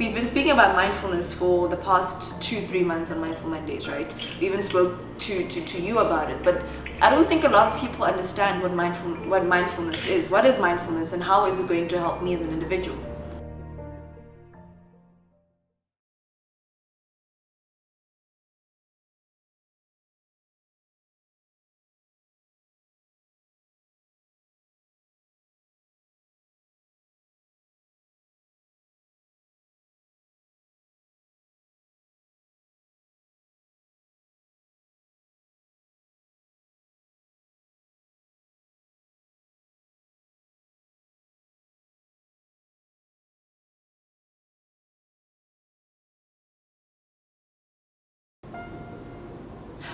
we've been speaking about mindfulness for the past 2-3 months on Mindful Mondays, right? We even spoke to you about it, but I don't think a lot of people understand what mindfulness is. What is mindfulness, and how is it going to help me as an individual?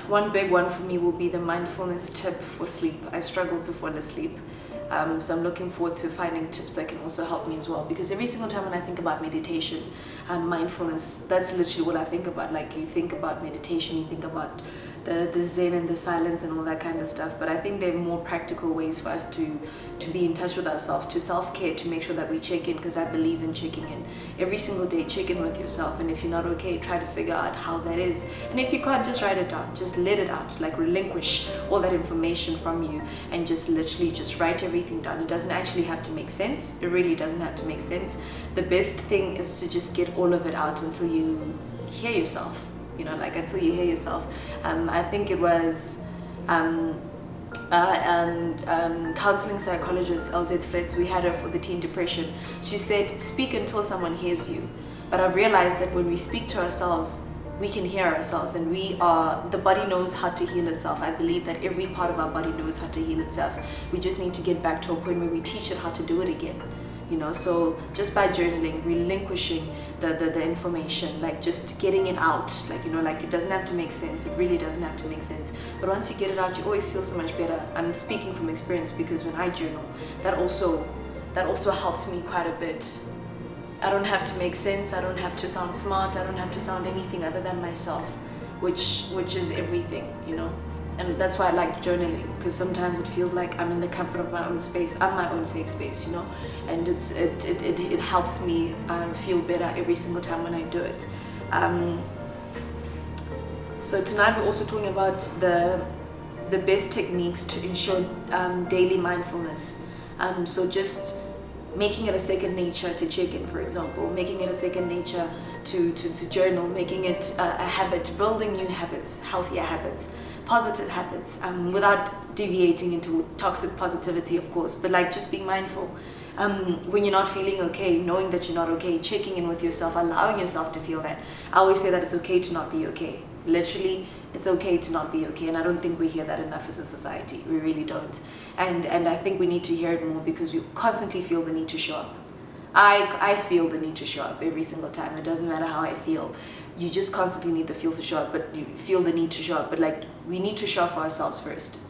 One big one for me will be the mindfulness tip for sleep. I struggle to fall asleep. So I'm looking forward to finding tips that can also help me as well, because every single time when I think about meditation and mindfulness, that's literally what I think about. Like, you think about meditation, you think about the zen and the silence and all that kind of stuff, but I think there are more practical ways for us to be in touch with ourselves, to self-care, to make sure that we check in, because I believe in checking in. Every single day, check in with yourself, and if you're not okay, try to figure out how that is. And if you can't, just write it down, just let it out, like relinquish all that information from you and just literally just write everything down. It doesn't actually have to make sense. It really doesn't have to make sense. The best thing is to just get all of it out until you hear yourself. Until you hear yourself. I think it was counseling psychologist LZ Flitz, we had her for the teen depression. She said, speak until someone hears you. But I've realized that when we speak to ourselves, we can hear ourselves, and the body knows how to heal itself. I believe that every part of our body knows how to heal itself. We just need to get back to a point where we teach it how to do it again. So just by journaling, relinquishing the information, like just getting it out, it doesn't have to make sense. It really doesn't have to make sense. But once you get it out, you always feel so much better. I'm speaking from experience, because when I journal, that also helps me quite a bit. I don't have to make sense. I don't have to sound smart. I don't have to sound anything other than myself, which is everything, And that's why I like journaling, because sometimes it feels like I'm in the comfort of my own space. I'm my own safe space, and it helps me feel better every single time when I do it. So tonight we're also talking about the best techniques to ensure daily mindfulness. So just making it a second nature to check in, for example, making it a second nature to journal, making it a habit, building new habits, healthier habits, positive habits, without deviating into toxic positivity, of course, but just being mindful. When you're not feeling okay, knowing that you're not okay, checking in with yourself, allowing yourself to feel that. I always say that it's okay to not be okay. Literally, it's okay to not be okay, and I don't think we hear that enough as a society. We really don't. And I think we need to hear it more, because we constantly feel the need to show up. I feel the need to show up every single time. It doesn't matter how I feel. You just constantly need the feel to show up, but you feel the need to show up. But we need to show up for ourselves first.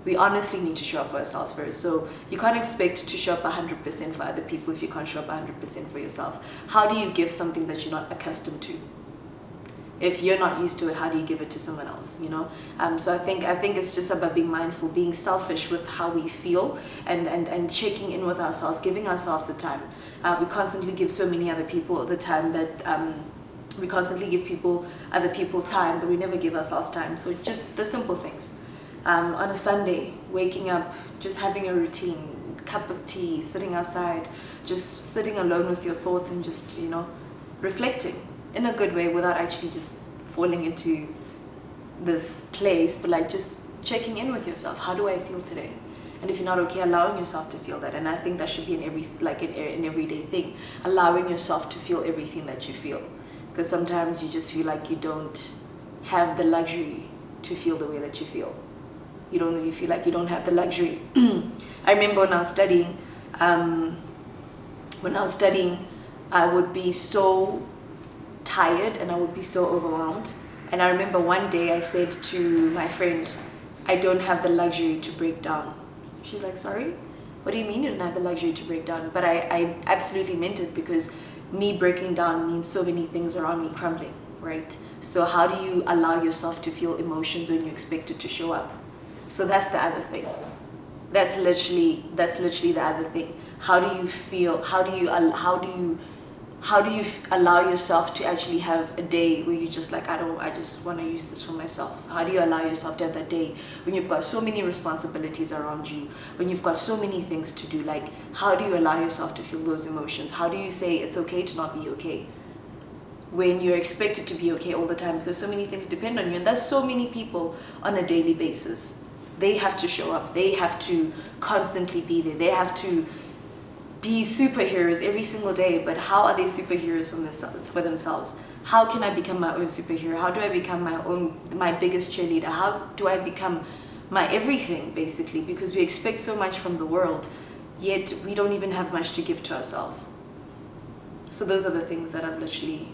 We honestly need to show up for ourselves first. So you can't expect to show up 100% for other people if you can't show up 100% for yourself. How do you give something that you're not accustomed to? If you're not used to it, how do you give it to someone else? So I think it's just about being mindful, being selfish with how we feel, and checking in with ourselves, giving ourselves the time. We constantly give so many other people the time that we constantly give other people time, but we never give ourselves time. So just the simple things. On a Sunday, waking up, just having a routine, cup of tea, sitting outside, just sitting alone with your thoughts and just, reflecting in a good way, without actually just falling into this place, but just checking in with yourself. How do I feel today? And if you're not okay, allowing yourself to feel that. And I think that should be an everyday thing, allowing yourself to feel everything that you feel. Because sometimes you just feel like you don't have the luxury to feel the way that you feel. You feel like you don't have the luxury. I remember when I was studying, I would be so tired and I would be so overwhelmed. And I remember one day I said to my friend, I don't have the luxury to break down. She's like, sorry? What do you mean you don't have the luxury to break down? But I absolutely meant it, because me breaking down means so many things around me crumbling, right? So how do you allow yourself to feel emotions when you expect it to show up? So that's the other thing. That's literally the other thing. How do you feel? How do how do you allow yourself to actually have a day where you just like, I just want to use this for myself? How do you allow yourself to have that day when you've got so many responsibilities around you, when you've got so many things to do? Like, how do you allow yourself to feel those emotions? How do you say it's okay to not be okay when you're expected to be okay all the time, because so many things depend on you? And there's so many people on a daily basis. They have to show up. They have to constantly be there. They have to be superheroes every single day, but how are they superheroes for themselves? How can I become my own superhero? How do I become my biggest cheerleader? How do I become my everything, basically? Because we expect so much from the world, yet we don't even have much to give to ourselves. So those are the things that I've literally,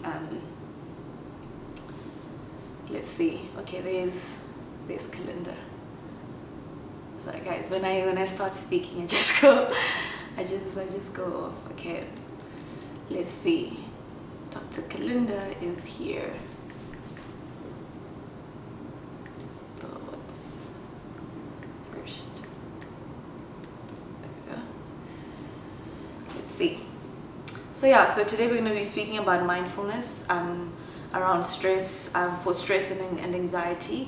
let's see. Okay, there's Colinda. Sorry guys, when I start speaking, I just go. I just go off. Okay, let's see. Dr. Colinda is here. Thoughts first. There we go. Let's see. So yeah, so today we're going to be speaking about mindfulness around stress, for stress and anxiety.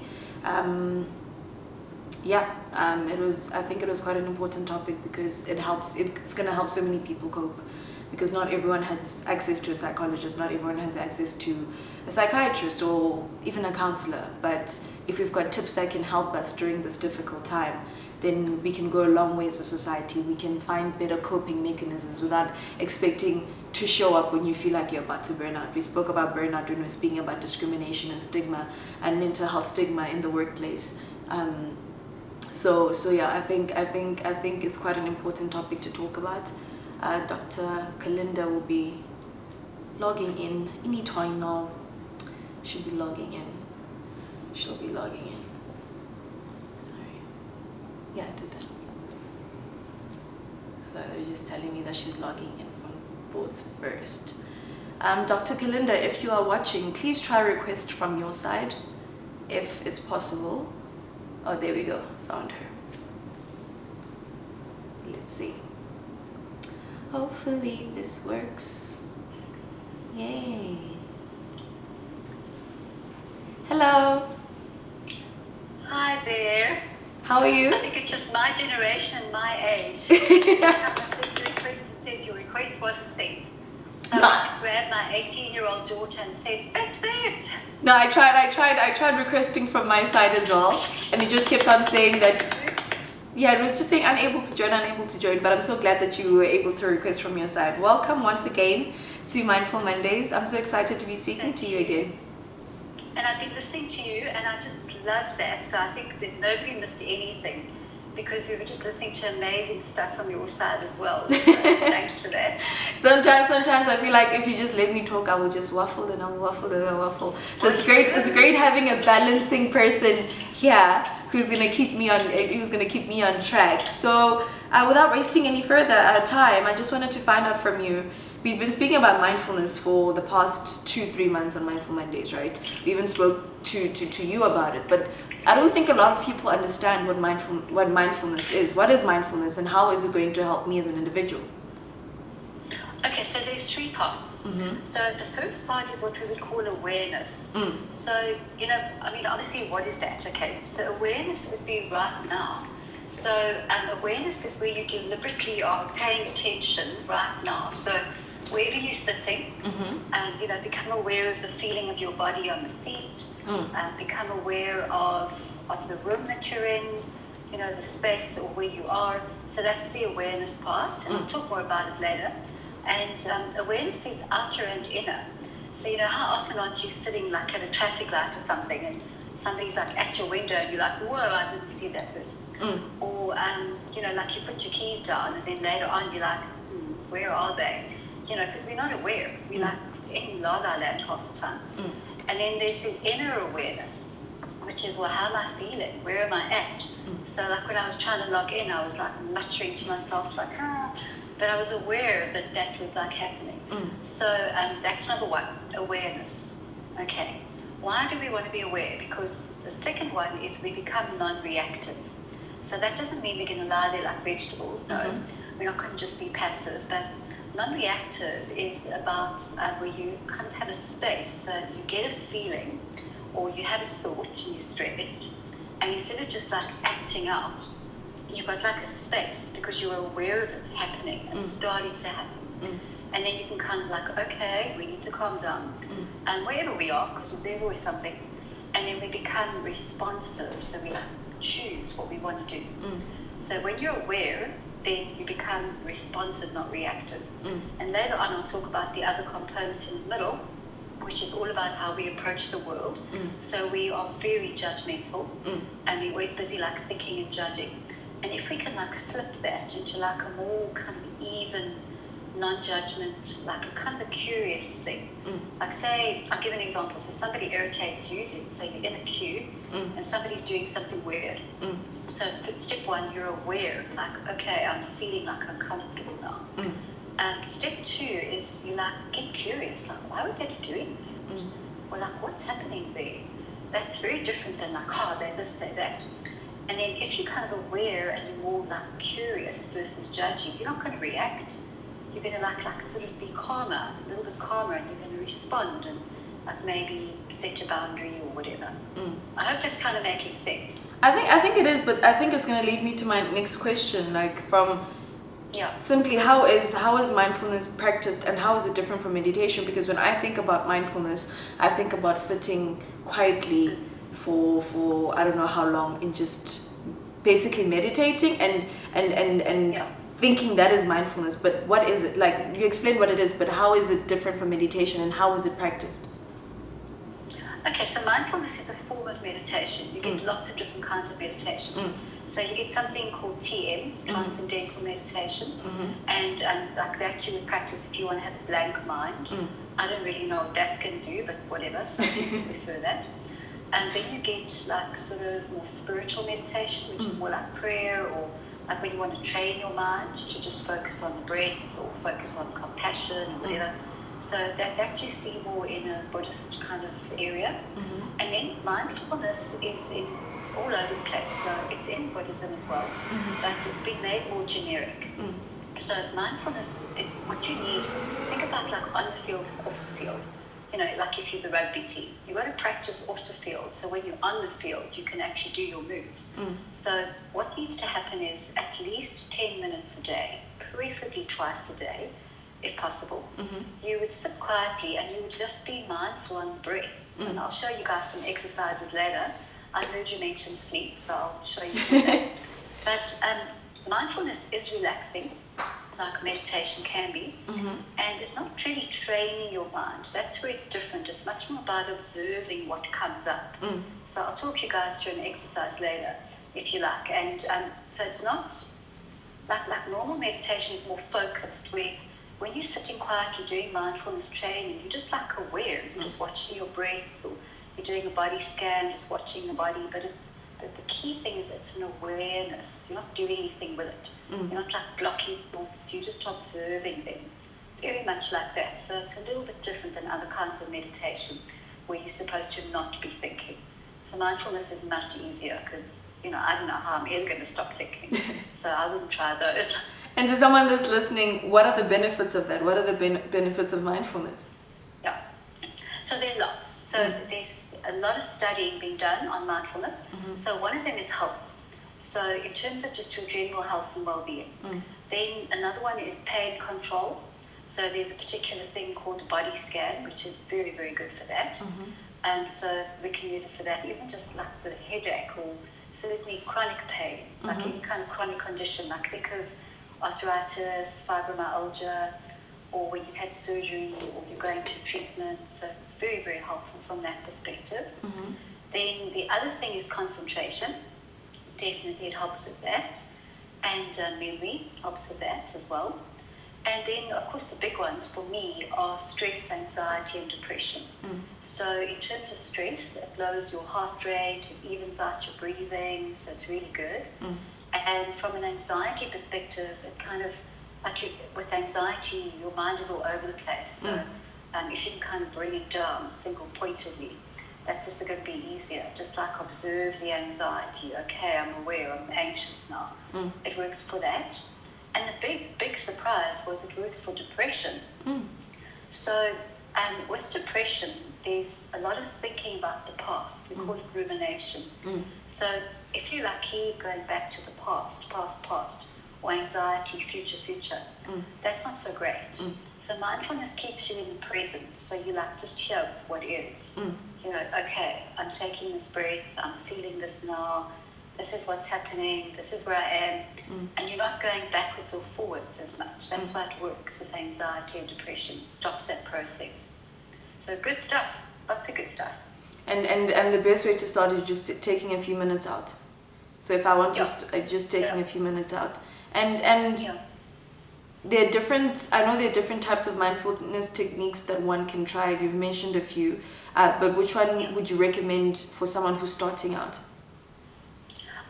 I think it was quite an important topic because it's going to help so many people cope, because not everyone has access to a psychologist, not everyone has access to a psychiatrist or even a counselor. But if we've got tips that can help us during this difficult time, then we can go a long way as a society. We can find better coping mechanisms without expecting to show up when you feel like you're about to burn out. We spoke about burnout when we were speaking about discrimination and stigma and mental health stigma in the workplace. So yeah, I think it's quite an important topic to talk about. Dr. Colinda will be logging in any time now. She'll be logging in. She'll be logging in. Sorry. Yeah, I did that. So they're just telling me that she's logging in from Thoughts First. Dr. Colinda, if you are watching, please try request from your side, if it's possible. Oh, there we go. Found her. Let's see. Hopefully this works. Yay. Hello. Hi there. How are you? I think it's just my generation and my age. I said your request wasn't sent. So I had to grab my 18-year-old daughter and said, fix it. No, I tried requesting from my side as well, and it just kept on saying that, yeah, it was just saying unable to join, but I'm so glad that you were able to request from your side. Welcome once again to Mindful Mondays. I'm so excited to be speaking to you again. And I've been listening to you, and I just love that. So I think that nobody missed anything, because we were just listening to amazing stuff from your side as well. So thanks for that. Sometimes I feel like if you just let me talk, I will just waffle and I'll waffle. So it's great having a balancing person here who's gonna keep me on track. So without wasting any further time, I just wanted to find out from you. We've been speaking about mindfulness for the past 2-3 months on Mindful Mondays, right? We even spoke to you about it, but I don't think a lot of people understand what mindfulness is. What is mindfulness, and how is it going to help me as an individual? Okay, so there's 3 parts. Mm-hmm. So the first part is what we would call awareness. So, obviously, what is that? Okay, so awareness would be right now. So awareness is where you deliberately are paying attention right now. So wherever you're sitting, and become aware of the feeling of your body on the seat, become aware of the room that you're in, the space or where you are. So that's the awareness part, and I'll talk more about it later. And awareness is outer and inner. So how often aren't you sitting like at a traffic light or something, and somebody's like at your window and you're like, whoa, I didn't see that person. Or like you put your keys down and then later on you're like, where are they? Because we're not aware. We're like in la la land half the time. And then there's the inner awareness, which is, well, how am I feeling? Where am I at? So like when I was trying to log in, I was like muttering to myself like, but I was aware that was like happening. So that's number 1, awareness. Okay. Why do we want to be aware? Because the second one is we become non-reactive. So that doesn't mean we're going to lie there like vegetables. No, we're not going to just be passive. But non-reactive is about where you kind of have a space. So you get a feeling or you have a thought and you're stressed, and instead of just like acting out, you've got like a space because you're aware of it happening and starting to happen. And then you can kind of like, okay, we need to calm down. And wherever we are, because there's always something. And then we become responsive, so we like choose what we want to do. So when you're aware, then you become responsive, not reactive. And later on, I'll talk about the other component in the middle, which is all about how we approach the world. So we are very judgmental, and we're always busy like thinking and judging. And if we can like flip that into like a more kind of even, non-judgment, like a kind of a curious thing. Like say, I'll give an example. So somebody irritates you, so you're in a queue, and somebody's doing something weird. So step one, you're aware, like, okay, I'm feeling like uncomfortable now. Step two is you like get curious, like, why would they be doing that? Or like, what's happening there? That's very different than like, oh, they're this, they're that. And then if you're kind of aware and you're more like curious versus judging, you're not going to react. You're going to like sort of be calmer, a little bit calmer, and you're going to respond and like maybe set a boundary or whatever. I hope that's kind of making sense. I think it is, but I think it's going to lead me to my next question, like from simply how is mindfulness practiced and how is it different from meditation? Because when I think about mindfulness, I think about sitting quietly for I don't know how long and just basically meditating and thinking that is mindfulness. But what is it? Like, you explained what it is, but how is it different from meditation and how is it practiced? Okay, so mindfulness is a form of meditation. You get lots of different kinds of meditation. So you get something called TM, Transcendental Meditation, and like that you would practice if you want to have a blank mind. I don't really know what that's going to do, but whatever, so you prefer that. And then you get like sort of more spiritual meditation, which is more like prayer, or like when you want to train your mind to just focus on the breath or focus on compassion or whatever. So that you see more in a Buddhist kind of area. And then mindfulness is in all over the place. So it's in Buddhism as well, but it's been made more generic. So mindfulness, what you need, think about like on the field, off the field. You know, like if you're the rugby team, you got to practice off the field. So when you're on the field, you can actually do your moves. So what needs to happen is at least 10 minutes a day, preferably twice a day, if possible. You would sit quietly and you would just be mindful on the breath. And I'll show you guys some exercises later. I heard you mention sleep, so I'll show you something. But mindfulness is relaxing, like meditation can be, and it's not really training your mind. That's where it's different. It's much more about observing what comes up. So I'll talk you guys through an exercise later, if you like. And so it's not like normal meditation is more focused, where when you're sitting quietly doing mindfulness training, you're just like aware. You're just watching your breath, or you're doing a body scan, just watching the body. But the key thing is it's an awareness. You're not doing anything with it. You're not like blocking thoughts. You're just observing them. Very much like that. So it's a little bit different than other kinds of meditation where you're supposed to not be thinking. So mindfulness is much easier because, you know, I don't know how I'm ever going to stop thinking. So I wouldn't try those. And to someone that's listening, what are the benefits of that? What are the benefits of mindfulness? Yeah. So there are lots. So there's a lot of studying being done on mindfulness. So one of them is health. So in terms of just your general health and well-being. Then another one is pain control. So there's a particular thing called the body scan, which is very, very good for that. And so we can use it for that, even just like with a headache or certainly chronic pain, like any kind of chronic condition, like think of arthritis, fibromyalgia, or when you've had surgery or you're going to treatment. So it's very, very helpful from that perspective. Then the other thing is concentration. Definitely it helps with that. And memory helps with that as well. And then, of course, the big ones for me are stress, anxiety, and depression. So in terms of stress, it lowers your heart rate, it evens out your breathing, so it's really good. And from an anxiety perspective, it kind of, with anxiety, your mind is all over the place. So if you can kind of bring it down single-pointedly, that's just going to be easier. Just like observe the anxiety. Okay, I'm aware, I'm anxious now. It works for that. And the big surprise was it works for depression. So with depression, there's a lot of thinking about the past. We call it rumination. So if you're lucky, going back to the past, or anxiety, future, that's not so great. So mindfulness keeps you in the present. So you're like just here with what is. You know, okay, I'm taking this breath, I'm feeling this now, this is what's happening, this is where I am. And you're not going backwards or forwards as much. That's why it works with anxiety and depression. Stops that process. So good stuff. Lots of good stuff. And the best way to start is just taking a few minutes out. So if I want just taking a few minutes out. And there are different, I know there are different types of mindfulness techniques that one can try. You've mentioned a few, but which one would you recommend for someone who's starting out?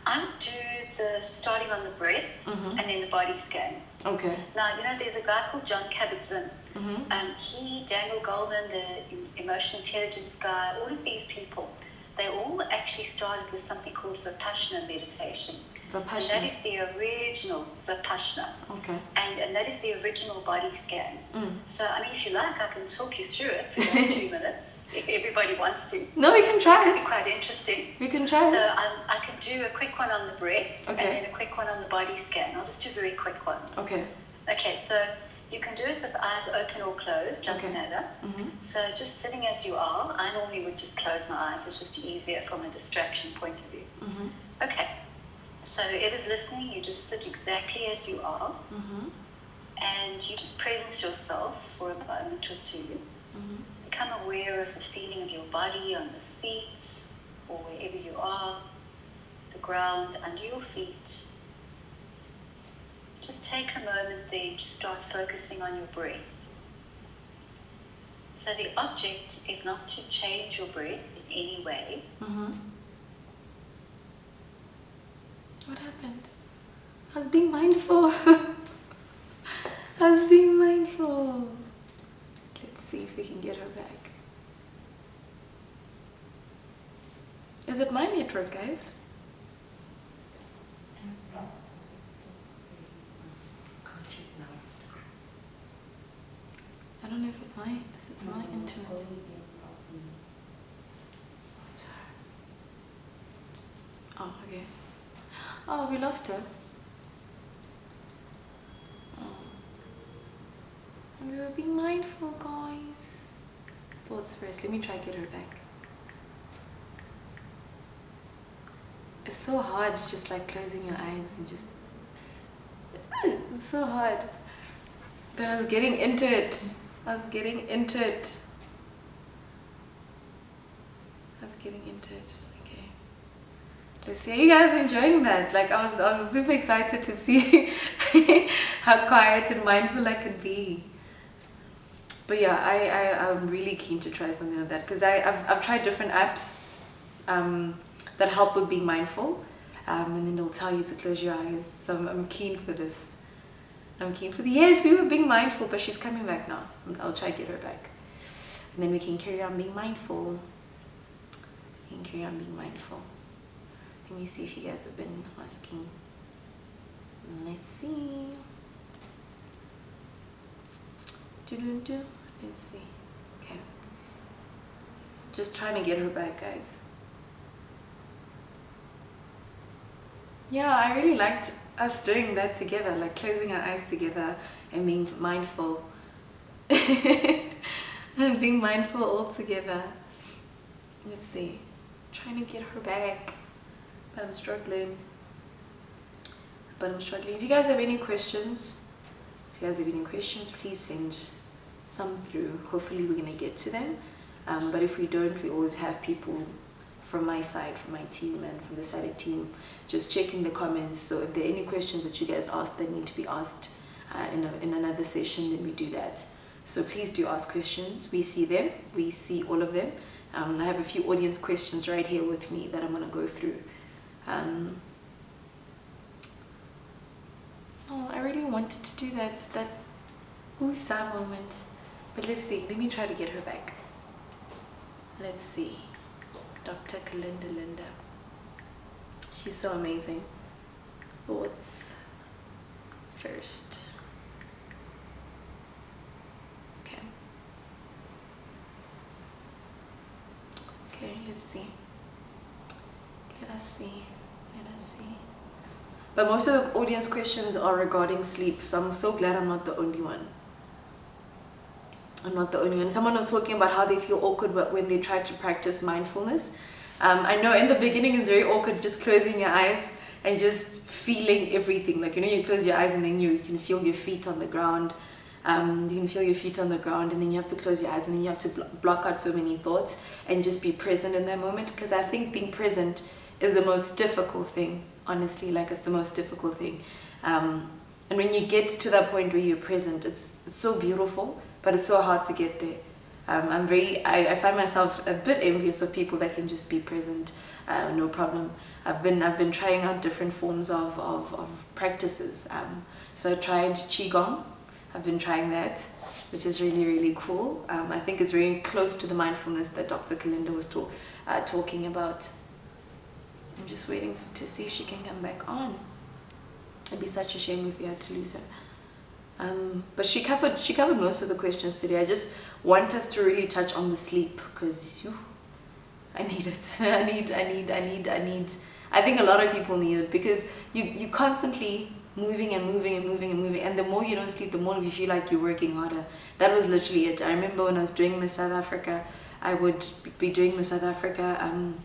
I would do the starting on the breath and then the body scan. Okay. Now, you know, there's a guy called John Kabat-Zinn. Daniel Goleman, the emotional intelligence guy, all of these people, they all actually started with something called Vipassana meditation. And that is the original Vipassana. Okay. And that is the original body scan. So, I mean, if you like, I can talk you through it for just 2 minutes, if everybody wants to. No, we can try it. It'd be quite interesting. We can try it. So, I can do a quick one on the breath, and then a quick one on the body scan. I'll just do very quick ones. Okay. Okay, so you can do it with eyes open or closed, doesn't matter. So just sitting as you are, I normally would just close my eyes. It's just easier from a distraction point of view. Okay, so whoever's listening, you just sit exactly as you are. And you just presence yourself for a moment or two. Become aware of the feeling of your body on the seat or wherever you are, the ground under your feet. Just take a moment then to start focusing on your breath. So the object is not to change your breath in any way. What happened? I was being mindful. I was being mindful. Let's see if we can get her back. Is it my network, guys? I don't know if it's my internet. Oh, okay. Oh, we lost her. Oh. And we were being mindful, guys. Thoughts first. Let me try to get her back. It's so hard just like closing your eyes and just... It's so hard. But I was getting into it. Okay. Let's see. Are you guys enjoying that? Like I was super excited to see how quiet and mindful I could be. But yeah, I'm really keen to try something like that because I've tried different apps that help with being mindful, and then they'll tell you to close your eyes. So I'm keen for this. Yes, we were being mindful, but she's coming back now. I'll try to get her back. And then we can carry on being mindful. Let me see if you guys have been asking. Let's see. Let's see. Okay. Just trying to get her back, guys. Yeah, I really liked us doing that together, like closing our eyes together and being mindful. And being mindful all together. Let's see. Trying to get her back. But I'm struggling. If you guys have any questions, please send some through. Hopefully we're going to get to them. But if we don't, we always have people from my side, from my team, and from the SADC team, just checking the comments. So if there are any questions that you guys asked that need to be asked in another session, then we do that. So please do ask questions. We see them. We see all of them. I have a few audience questions right here with me that I'm going to go through. Oh, I really wanted to do that Usa moment. But let's see. Let me try to get her back. Let's see. Dr. Colinda Linde. She's so amazing. Thoughts, first. Okay. Okay, let's see. Let us see. But most of the audience questions are regarding sleep, so I'm so glad I'm not the only one. Someone was talking about how they feel awkward when they try to practice mindfulness. I know in the beginning it's very awkward just closing your eyes and just feeling everything. Like, you close your eyes and then you can feel your feet on the ground. And then you have to close your eyes and then you have to block out so many thoughts and just be present in that moment. Because I think being present is the most difficult thing, honestly. Like, it's the most difficult thing. And when you get to that point where you're present, it's so beautiful, but it's so hard to get there. I find myself a bit envious of people that can just be present, no problem. I've been trying out different forms of practices. So I tried Qigong. I've been trying that, which is really, really cool. I think it's very close to the mindfulness that Dr. Colinda was talking about. I'm just waiting to see if she can come back on. It'd be such a shame if we had to lose her. But she covered most of the questions today. I just want us to really touch on the sleep, because I need it. I need. I think a lot of people need it, because you constantly moving, and the more you don't sleep, the more you feel like you're working harder. That was literally it. I remember when I was doing Miss South Africa, I would be doing Miss South Africa,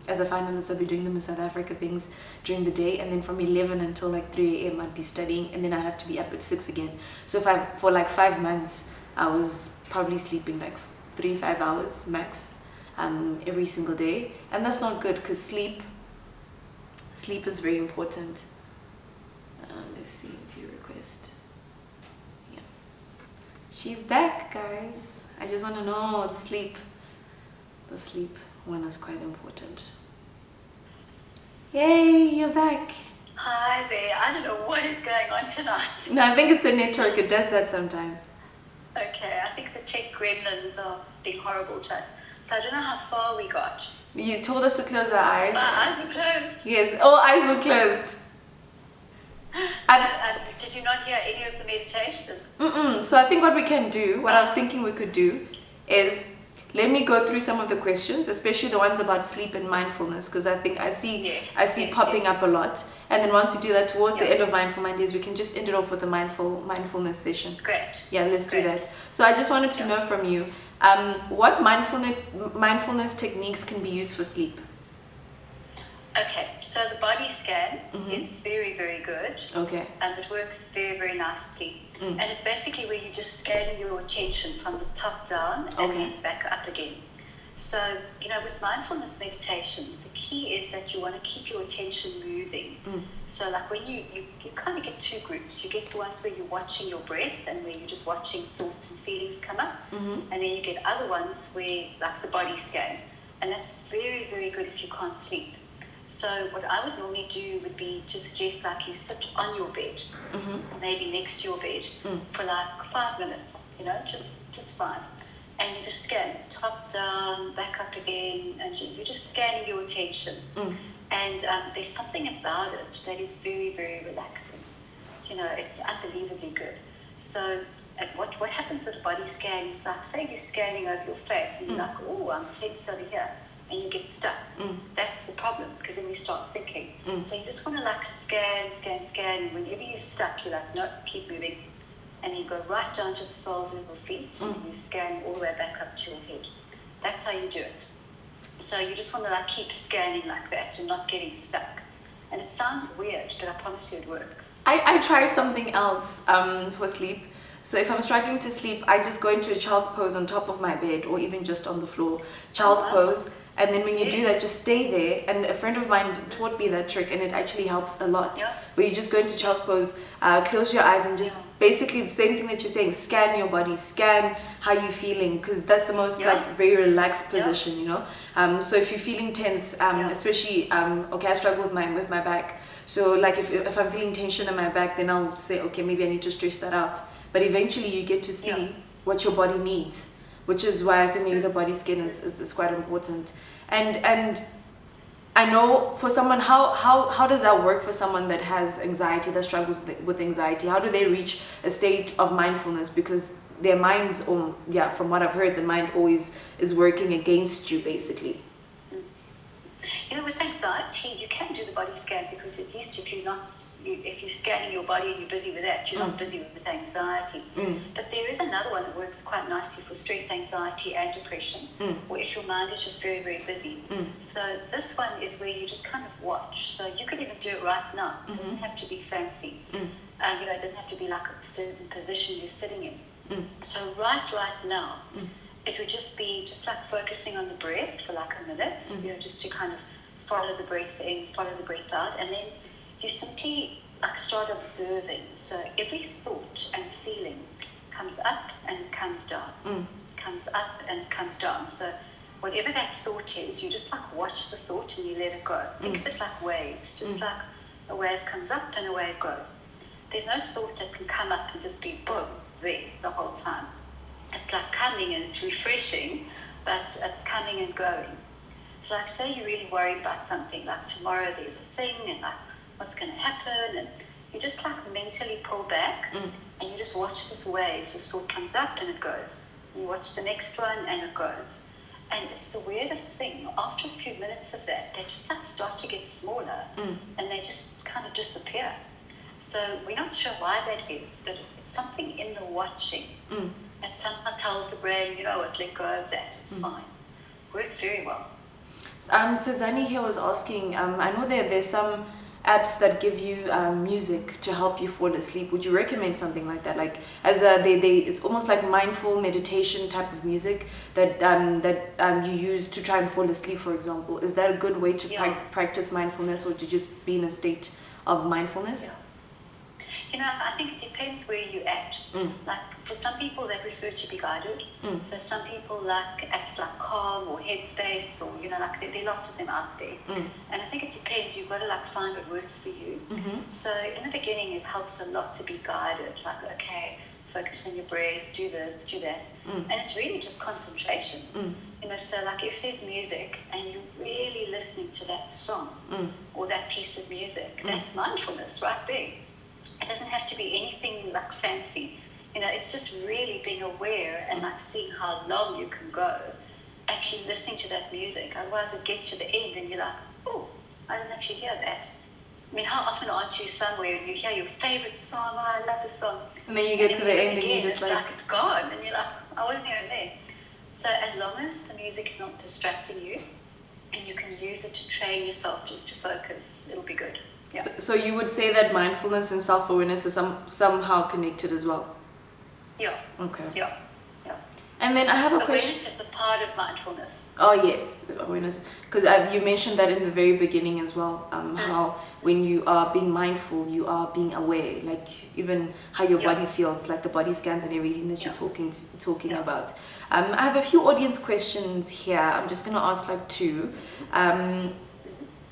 as a finalist, I'd be doing the Miss South Africa things during the day, and then from 11 until like 3 a.m. I'd be studying, and then I'd have to be up at 6 again. So for like 5 months, I was probably sleeping like 3-5 hours max, every single day. And that's not good, because sleep is very important. Let's see, view request. Yeah. She's back, guys. I just want to know the sleep one is quite important. Yay, you're back. Hi there. I don't know what is going on tonight. No, I think it's the network. It does that sometimes. Okay, I think the Czech gremlins are being horrible to us. So I don't know how far we got. You told us to close our eyes. My eyes were closed. Yes, all eyes were closed. Did you not hear any of the meditation? So I think what I was thinking we could do is, let me go through some of the questions, especially the ones about sleep and mindfulness, because I see popping up a lot. And then once we do that, towards the end of Mindful Mondays, we can just end it off with a mindfulness session. Great. Yeah, let's do that. So I just wanted to know from you, what mindfulness techniques can be used for sleep? Okay, so the body scan is very, very good. Okay. And it works very, very nicely. And it's basically where you just scan your attention from the top down and then back up again. So, with mindfulness meditations, the key is that you want to keep your attention moving. So like when you kind of get two groups. You get the ones where you're watching your breath and where you're just watching thoughts and feelings come up. And then you get other ones where, like the body scan. And that's very, very good if you can't sleep. So what I would normally do would be to suggest like you sit on your bed, maybe next to your bed for like 5 minutes, just 5. And you just scan top down, back up again, and you're just scanning your attention. And there's something about it that is very, very relaxing. It's unbelievably good. So what happens with a body scan is like, say you're scanning over your face and you're like, oh, I'm tense over here. And you get stuck. That's the problem, because then you start thinking. So you just want to like scan. And whenever you're stuck, you're like, no, keep moving. And you go right down to the soles of your feet and you scan all the way back up to your head. That's how you do it. So you just want to like keep scanning like that and not getting stuck. And it sounds weird, but I promise you it works. I try something else for sleep. So if I'm struggling to sleep, I just go into a child's pose on top of my bed, or even just on the floor. Child's pose. And then when you do that, just stay there. And a friend of mine taught me that trick, and it actually helps a lot. Where you just go into child's pose, close your eyes, and just basically the same thing that you're saying, scan your body, scan how you're feeling, because that's the most like very relaxed position, So if you're feeling tense, especially, I struggle with my back. So like if I'm feeling tension in my back, then I'll say, okay, maybe I need to stretch that out. But eventually you get to see what your body needs, which is why I think maybe the body scan is quite important. And I know for someone, how does that work for someone that has anxiety, that struggles with anxiety? How do they reach a state of mindfulness? Because their minds, or yeah, from what I've heard, the mind always is working against you, basically. You know, with anxiety, you can do the body scan, because at least if you're scanning your body and you're busy with that, you're not busy with anxiety. But there is another one that works quite nicely for stress, anxiety, and depression, or if your mind is just very, very busy. So this one is where you just kind of watch. So you could even do it right now. It doesn't have to be fancy. You know, it doesn't have to be like a certain position you're sitting in. So right now, it would just be like focusing on the breath for like a minute, you know, just to kind of follow the breath in, follow the breath out, and then you simply like start observing. So every thought and feeling comes up and it comes down, comes up and it comes down. So whatever that thought is, you just like watch the thought and you let it go. Think of it like waves, just like a wave comes up and a wave goes. There's no thought that can come up and just be boom there the whole time. It's like coming and it's refreshing, but it's coming and going. So like say you're really worried about something, like tomorrow there's a thing and like what's going to happen, and you just like mentally pull back and you just watch this wave. This thought comes up and it goes. You watch the next one and it goes. And it's the weirdest thing. After a few minutes of that, they just like start to get smaller and they just kind of disappear. So we're not sure why that is, but it's something in the watching. And somehow tells the brain, you know what, let go of that, it's fine. Works very well. So Zani here was asking, I know there's some apps that give you music to help you fall asleep. Would you recommend something like that? Like it's almost like mindful meditation type of music that you use to try and fall asleep, for example. Is that a good way to practice mindfulness, or to just be in a state of mindfulness? Yeah. You know, I think it depends where you're at. Like for some people, they prefer to be guided. So some people like apps like Calm or Headspace, or you know, like there are lots of them out there. And I think it depends. You've got to like find what works for you. So in the beginning, it helps a lot to be guided. Like, okay, focus on your breath, do this, do that, and it's really just concentration. You know, so like if there's music and you're really listening to that song or that piece of music, that's mindfulness right there. It doesn't have to be anything like fancy. You know, it's just really being aware and like seeing how long you can go actually listening to that music. Otherwise it gets to the end and you're like, oh, I didn't actually hear that. I mean, how often aren't you somewhere and you hear your favorite song, oh, I love this song. And then you get to the end and you just like it's gone, and you're like, I wasn't even there. So as long as the music is not distracting you and you can use it to train yourself just to focus, it'll be good. Yeah. So you would say that mindfulness and self-awareness is somehow connected as well? Yeah. Okay. Yeah. And then I have a question. Awareness is a part of mindfulness. Oh yes, awareness. Because you mentioned that in the very beginning as well. How when you are being mindful, you are being aware. Like even how your body feels, like the body scans and everything that you're talking about. I have a few audience questions here. I'm just gonna ask like two.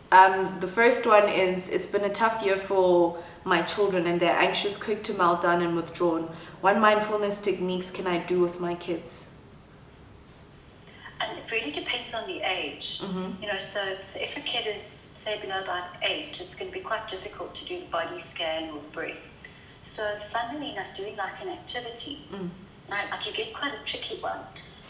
The first one is, it's been a tough year for my children and they're anxious, quick to melt down and withdrawn. What mindfulness techniques can I do with my kids? And it really depends on the age. You know, so if a kid is, say, below about 8, it's going to be quite difficult to do the body scan or the breath. So funnily enough, doing like an activity, like you get quite a tricky one.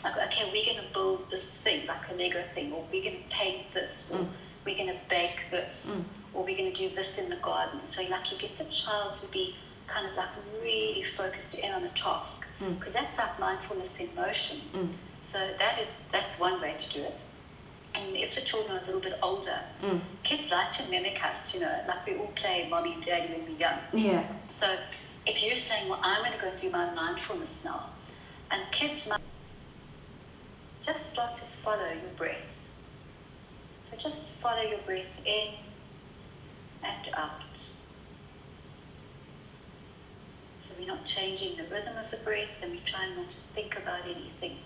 Like, okay, we're going to build this thing, like a Lego thing, or we're going to paint this, or we're going to bake this, or we're going to do this in the garden. So like you get the child to be kind of like really focused in on a task, because that's like mindfulness in motion. So that's one way to do it. And if the children are a little bit older, kids like to mimic us, you know, like we all play mommy and daddy when we're young. Yeah. So if you're saying, well, I'm going to go and do my mindfulness now, and kids might just start to follow your breath. So just follow your breath in and out. So we're not changing the rhythm of the breath, and we're trying not to think about anything.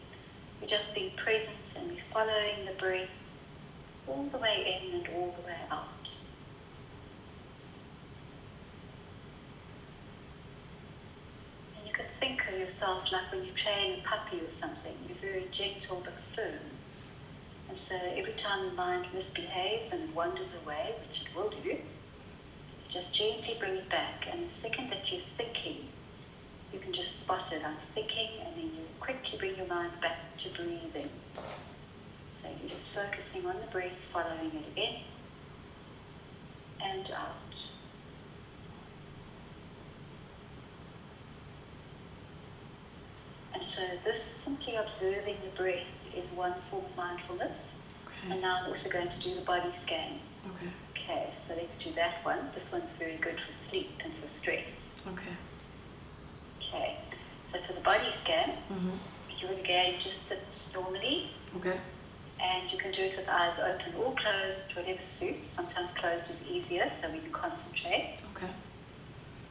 We're just being present and we're following the breath all the way in and all the way out. And you could think of yourself like when you train a puppy or something. You're very gentle but firm. And so every time the mind misbehaves and wanders away, which it will do, you just gently bring it back. And the second that you're thinking, you can just spot it. I'm thinking, and then you quickly bring your mind back to breathing. So you're just focusing on the breath, following it in and out. And so this simply observing the breath is one form of mindfulness. Okay. And now I'm also going to do the body scan. Okay. Okay, so let's do that one. This one's very good for sleep and for stress. Okay. Okay, so for the body scan, you would again just sit normally. Okay. And you can do it with eyes open or closed, whatever suits. Sometimes closed is easier, so we can concentrate. Okay.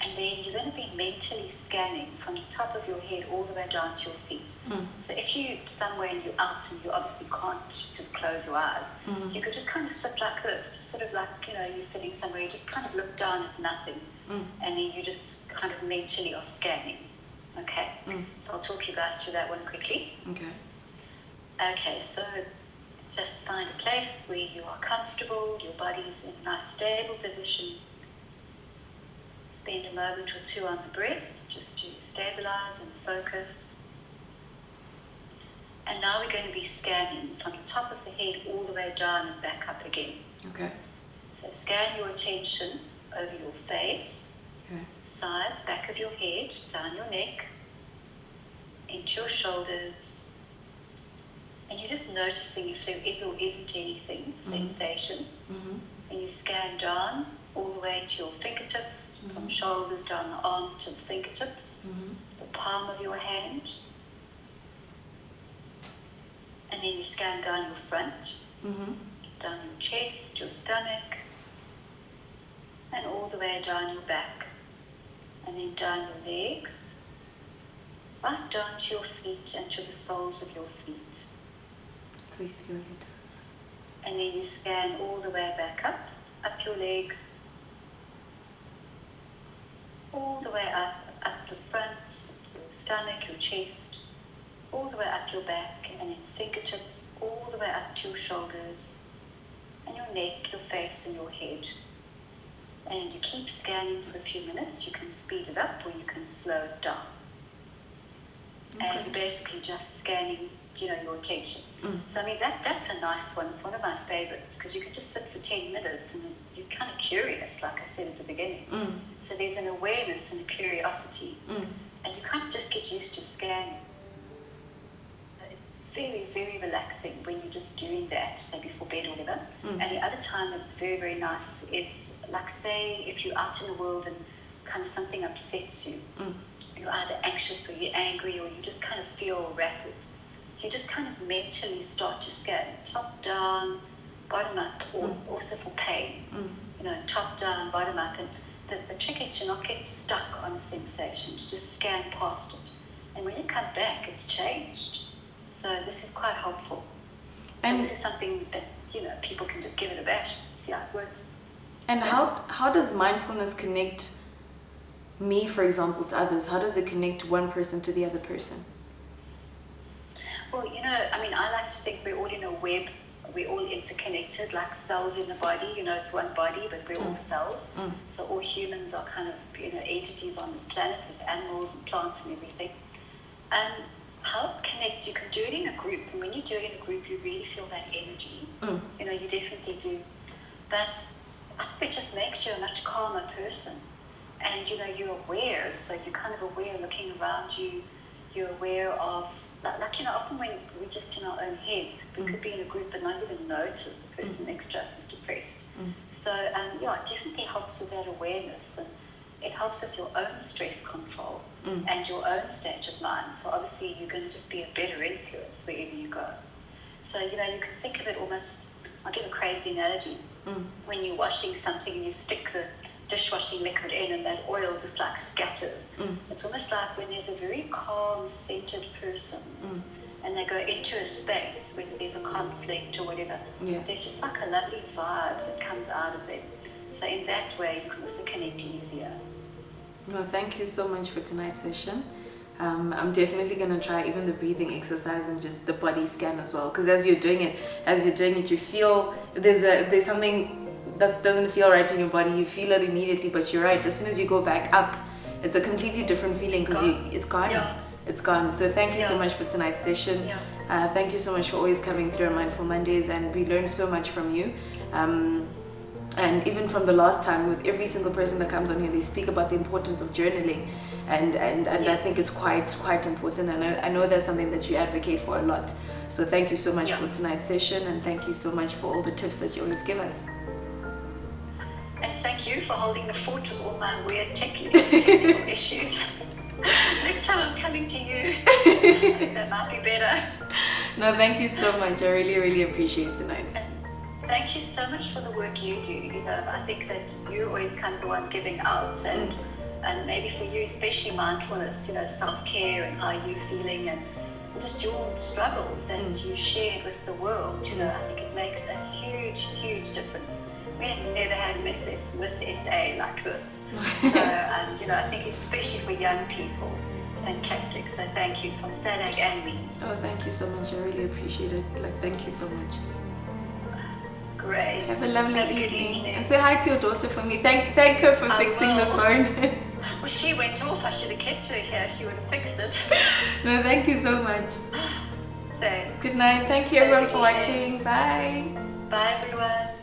And then you're going to be mentally scanning from the top of your head all the way down to your feet. So if you're somewhere and you're out and you obviously can't just close your eyes, you could just kind of sit like this, just sort of like, you're sitting somewhere, you just kind of look down at nothing. And then you just kind of mentally are scanning. Okay, so I'll talk you guys through that one quickly. Okay, so just find a place where you are comfortable, your body's in a nice stable position. Spend a moment or two on the breath just to stabilize and focus. And now we're going to be scanning from the top of the head all the way down and back up again. Okay. So scan your attention over your face, sides, back of your head, down your neck, into your shoulders. And you're just noticing if there is or isn't anything, sensation. And you scan down all the way to your fingertips, from shoulders down the arms to the fingertips, the palm of your hand. And then you scan down your front, down your chest, your stomach, and all the way down your back. And then down your legs, right down to your feet and to the soles of your feet. So you feel your toes. And then you scan all the way back up your legs, all the way up the front, your stomach, your chest, all the way up your back, and then fingertips all the way up to your shoulders, and your neck, your face, and your head. And you keep scanning for a few minutes. You can speed it up or you can slow it down. And you're basically just scanning, your attention. So I mean, that's a nice one. It's one of my favorites because you can just sit for 10 minutes and you're kind of curious, like I said at the beginning. So there's an awareness and a curiosity. And you kind of just get used to scanning. It's very, very relaxing when you're just doing that, say before bed or whatever. And the other time that's very, very nice is, like, say if you're out in the world and kind of something upsets you. You're either anxious or you're angry or you just kind of feel rattled. You just kind of mentally start to scan top down, bottom up, or also for pain. Top down, bottom up. And the trick is to not get stuck on a sensation, to just scan past it. And when you come back, it's changed. So this is quite helpful. And this is something that, people can just give it a bash, see how it works. And how does mindfulness connect me, for example, to others? How does it connect one person to the other person? Well, I like to think we're all in a web. We're all interconnected, like cells in the body. It's one body, but we're all cells. So all humans are kind of, entities on this planet with animals and plants and everything. How it connects, you can do it in a group. And when you do it in a group, you really feel that energy. You definitely do. But I think it just makes you a much calmer person. And, you're aware. So you're kind of aware looking around you. You're aware of, often when we're just in our own heads, we could be in a group and not even notice the person next to us is depressed. So, it definitely helps with that awareness, and it helps with your own stress control and your own state of mind. So obviously you're going to just be a better influence wherever you go. So, you can think of it almost, I'll give a crazy analogy. When you're washing something and you stick the dishwashing liquid in and that oil just like scatters. It's almost like when there's a very calm, centered person and they go into a space, whether there's a conflict or whatever, there's just like a lovely vibe that comes out of them. So in that way, you can also connect easier. Well, thank you so much for tonight's session. I'm definitely gonna try even the breathing exercise and just the body scan as well. Because as you're doing it, you feel if there's something that doesn't feel right in your body, you feel it immediately. But you're right. As soon as you go back up, it's a completely different feeling because it's gone. Yeah. It's gone. So thank you so much for tonight's session. Yeah. Thank you so much for always coming through on Mindful Mondays, and we learned so much from you. And even from the last time, with every single person that comes on here, they speak about the importance of journaling, and I think it's quite important. And I know that's something that you advocate for a lot. So thank you so much for tonight's session, and thank you so much for all the tips that you always give us. And thank you for holding the fort with all my weird technical issues. Next time I'm coming to you, that might be better. No, thank you so much. I really appreciate tonight. And thank you so much for the work you do. You know, I think that you're always kind of the one giving out, and maybe for you, especially mindfulness, you know, self-care and how you're feeling and just your struggles, and you share it with the world. You know, I think it makes a huge difference. We have never had Miss SA like this. So, you know, I think especially for young people, it's fantastic. So thank you from Sadak and me. Oh, thank you so much. I really appreciate it. Thank you so much. Great. Have a lovely evening. And say hi to your daughter for me. Thank her for fixing the phone. Well, she went off. I should have kept her here. She would have fixed it. No, thank you so much. Thanks. Good night. Thank you everyone for watching. Bye. Bye everyone.